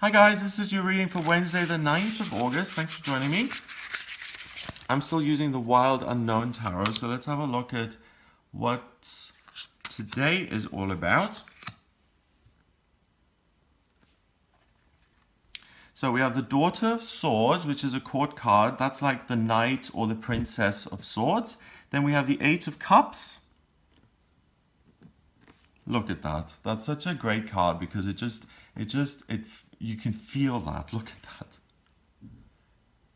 Hi guys, this is your reading for Wednesday the 9th of August. Thanks for joining me. I'm still using the Wild Unknown Tarot, so let's have a look at what today is all about. So we have the Daughter of Swords, which is a court card. That's like the Knight or the Princess of Swords. Then we have the Eight of Cups. Look at that. That's such a great card because you can feel that. Look at that.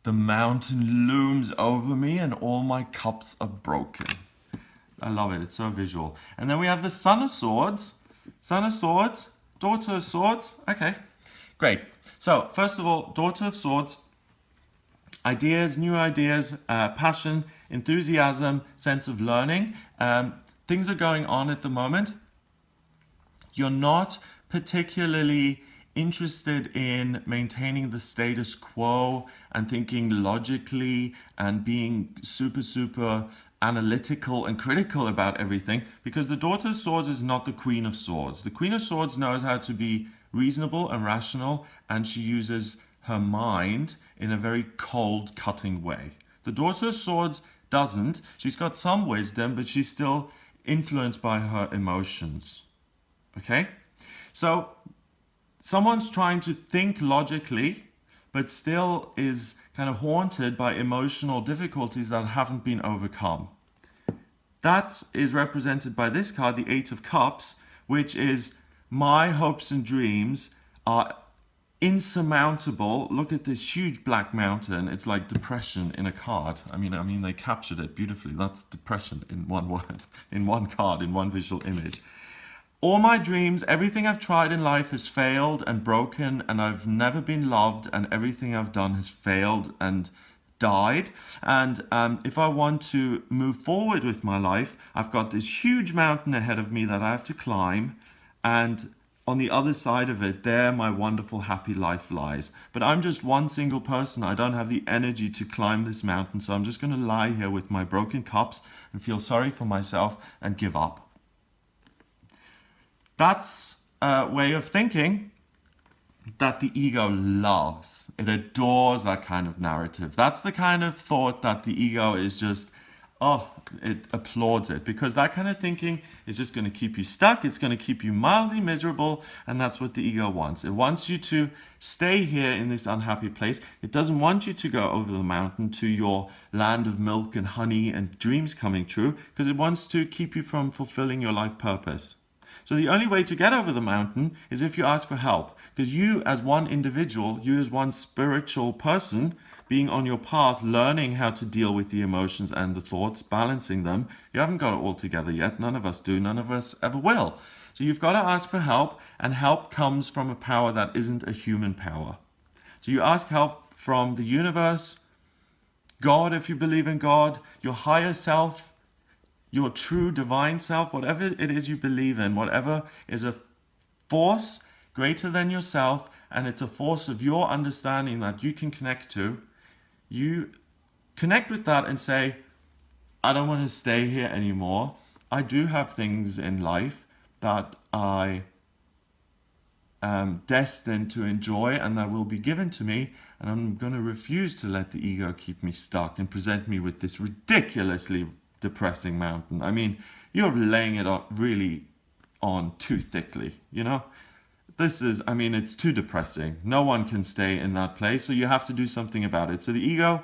The mountain looms over me and all my cups are broken. I love it. It's so visual. And then we have the Son of Swords. Son of Swords. Daughter of Swords. Okay, great. So first of all, Daughter of Swords. Ideas, new ideas, passion, enthusiasm, sense of learning. Things are going on at the moment. You're not particularly interested in maintaining the status quo and thinking logically and being super analytical and critical about everything, because the Daughter of Swords is not the Queen of Swords. The Queen of Swords knows how to be reasonable and rational, and she uses her mind in a very cold, cutting way. The Daughter of Swords doesn't. She's got some wisdom, but she's still influenced by her emotions. Okay? So someone's trying to think logically, but still is kind of haunted by emotional difficulties that haven't been overcome. That is represented by this card, the Eight of Cups, which is my hopes and dreams are insurmountable. Look at this huge black mountain. It's like depression in a card. I mean, they captured it beautifully. That's depression in one word, in one card, in one visual image. All my dreams, everything I've tried in life has failed and broken, and I've never been loved, and everything I've done has failed and died. And if I want to move forward with my life, I've got this huge mountain ahead of me that I have to climb, and on the other side of it, there my wonderful happy life lies. But I'm just one single person. I don't have the energy to climb this mountain, so I'm just going to lie here with my broken cups and feel sorry for myself and give up. That's a way of thinking that the ego loves. It adores that kind of narrative. That's the kind of thought that the ego is just, it applauds it, because that kind of thinking is just going to keep you stuck. It's going to keep you mildly miserable, and that's what the ego wants. It wants you to stay here in this unhappy place. It doesn't want you to go over the mountain to your land of milk and honey and dreams coming true, because it wants to keep you from fulfilling your life purpose. So the only way to get over the mountain is if you ask for help, because you as one individual, you as one spiritual person being on your path, learning how to deal with the emotions and the thoughts, balancing them, you haven't got it all together yet. None of us do. None of us ever will. So you've got to ask for help, and help comes from a power that isn't a human power. So you ask help from the universe, God, if you believe in God, your higher self, your true divine self, whatever it is you believe in, whatever is a force greater than yourself, and it's a force of your understanding that you can connect to, you connect with that and say, I don't want to stay here anymore. I do have things in life that I am destined to enjoy and that will be given to me, and I'm going to refuse to let the ego keep me stuck and present me with this ridiculously depressing mountain. I mean, you're laying it on really on too thickly, you know? This is, I mean, it's too depressing. No one can stay in that place, so you have to do something about it. So the ego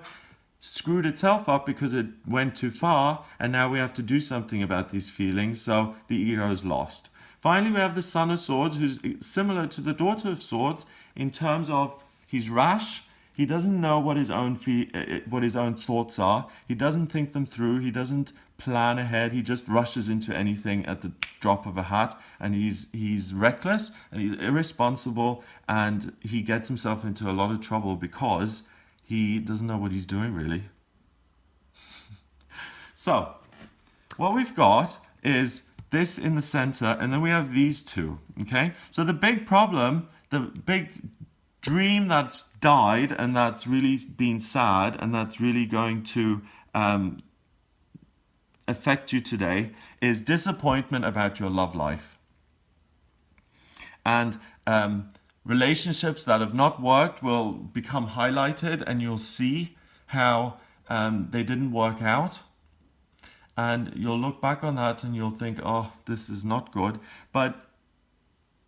screwed itself up because it went too far, and now we have to do something about these feelings, so the ego is lost. Finally, we have the Son of Swords, who's similar to the Daughter of Swords in terms of he's rash. He doesn't know what his own thoughts are. He doesn't think them through. He doesn't plan ahead. He just rushes into anything at the drop of a hat, and he's reckless and he's irresponsible, and he gets himself into a lot of trouble because he doesn't know what he's doing really. So what we've got is this in the center, and then we have these two. Okay, so the big problem, the big dream that's died and that's really been sad and that's really going to affect you today is disappointment about your love life. And Relationships that have not worked will become highlighted, and you'll see how they didn't work out. And you'll look back on that and you'll think, oh, this is not good. But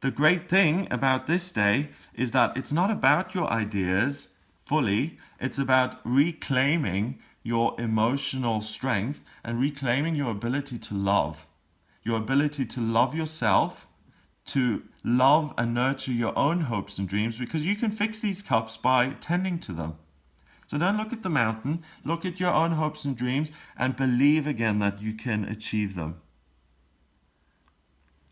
the great thing about this day is that it's not about your ideas fully. It's about reclaiming your emotional strength and reclaiming your ability to love. Your ability to love yourself, to love and nurture your own hopes and dreams, because you can fix these cups by tending to them. So don't look at the mountain, look at your own hopes and dreams and believe again that you can achieve them.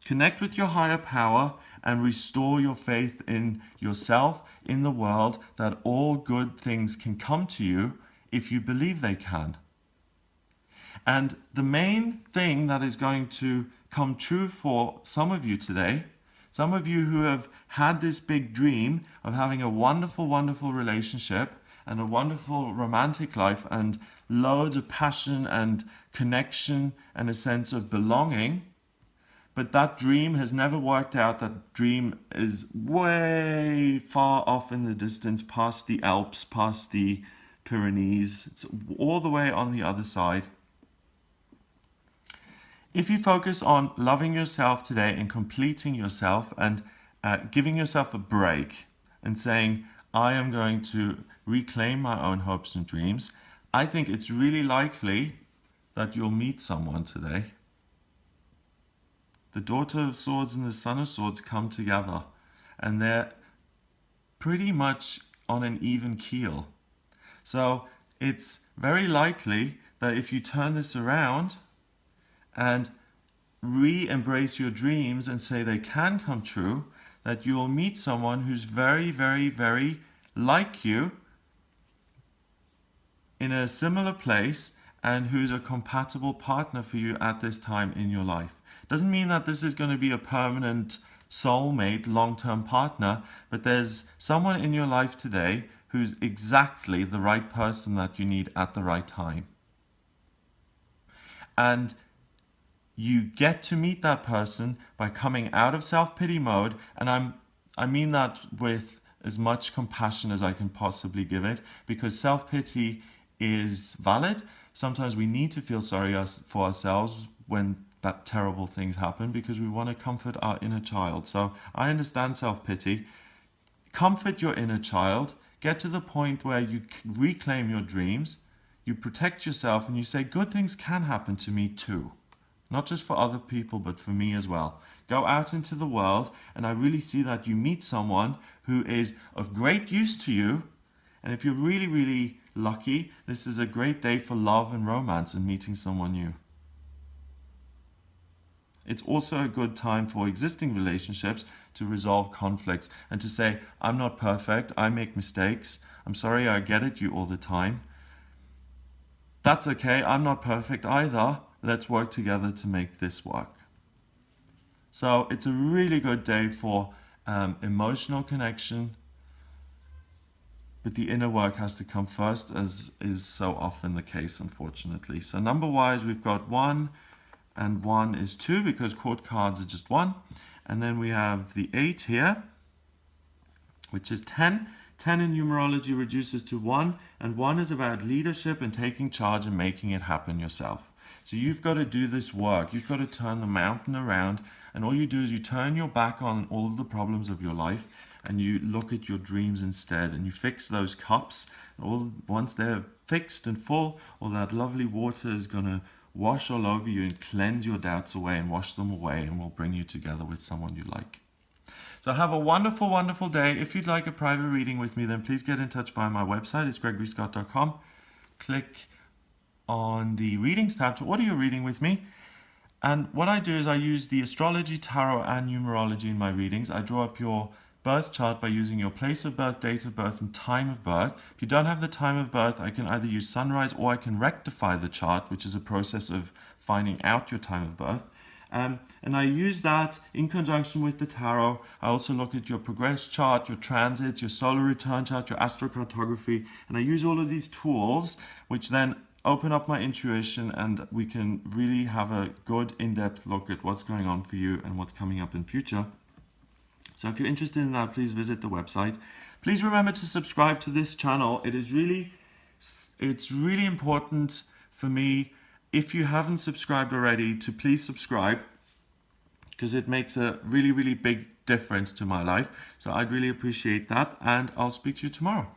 Connect with your higher power and restore your faith in yourself, in the world, that all good things can come to you if you believe they can. And the main thing that is going to come true for some of you today, some of you who have had this big dream of having a wonderful, wonderful relationship and a wonderful romantic life and loads of passion and connection and a sense of belonging, but that dream has never worked out. That dream is way far off in the distance, past the Alps, past the Pyrenees. It's all the way on the other side. If you focus on loving yourself today and completing yourself and giving yourself a break and saying, I am going to reclaim my own hopes and dreams, I think it's really likely that you'll meet someone today. The Daughter of Swords and the Son of Swords come together, and they're pretty much on an even keel. So it's very likely that if you turn this around and re-embrace your dreams and say they can come true, that you will meet someone who's very, very, very like you in a similar place and who's a compatible partner for you at this time in your life. Doesn't mean that this is going to be a permanent soulmate, long-term partner, but there's someone in your life today who's exactly the right person that you need at the right time. And you get to meet that person by coming out of self-pity mode, and I mean that with as much compassion as I can possibly give it, because self-pity is valid. Sometimes we need to feel sorry for ourselves when that terrible things happen, because we want to comfort our inner child. So I understand self-pity. Comfort your inner child. Get to the point where you reclaim your dreams, you protect yourself, and you say, good things can happen to me too. Not just for other people, but for me as well. Go out into the world, and I really see that you meet someone who is of great use to you. And if you're really, really lucky, this is a great day for love and romance and meeting someone new. It's also a good time for existing relationships to resolve conflicts and to say, I'm not perfect, I make mistakes, I'm sorry I get at you all the time. That's okay, I'm not perfect either. Let's work together to make this work. So it's a really good day for emotional connection, but the inner work has to come first, as is so often the case, unfortunately. So number-wise, we've got 1, and 1 is 2, because court cards are just 1. And then we have the 8 here, which is 10. 10 in numerology reduces to 1, and 1 is about leadership and taking charge and making it happen yourself. So you've got to do this work. You've got to turn the mountain around, and all you do is you turn your back on all the problems of your life and you look at your dreams instead, and you fix those cups. Once they're fixed and full, all that lovely water is going to wash all over you and cleanse your doubts away and wash them away, and will bring you together with someone you like. So have a wonderful, wonderful day. If you'd like a private reading with me, then please get in touch via my website. It's gregoryscott.com. Click on the readings tab to order your reading with me. And what I do is I use the astrology, tarot, and numerology in my readings. I draw up your birth chart by using your place of birth, date of birth, and time of birth. If you don't have the time of birth, I can either use sunrise or I can rectify the chart, which is a process of finding out your time of birth. And I use that in conjunction with the tarot. I also look at your progress chart, your transits, your solar return chart, your astrocartography, and I use all of these tools, which then open up my intuition, and we can really have a good in-depth look at what's going on for you and what's coming up in future. So if you're interested in that, please visit the website. Please remember to subscribe to this channel. It's really important for me, if you haven't subscribed already, to please subscribe, because it makes a really, really big difference to my life. So I'd really appreciate that, and I'll speak to you tomorrow.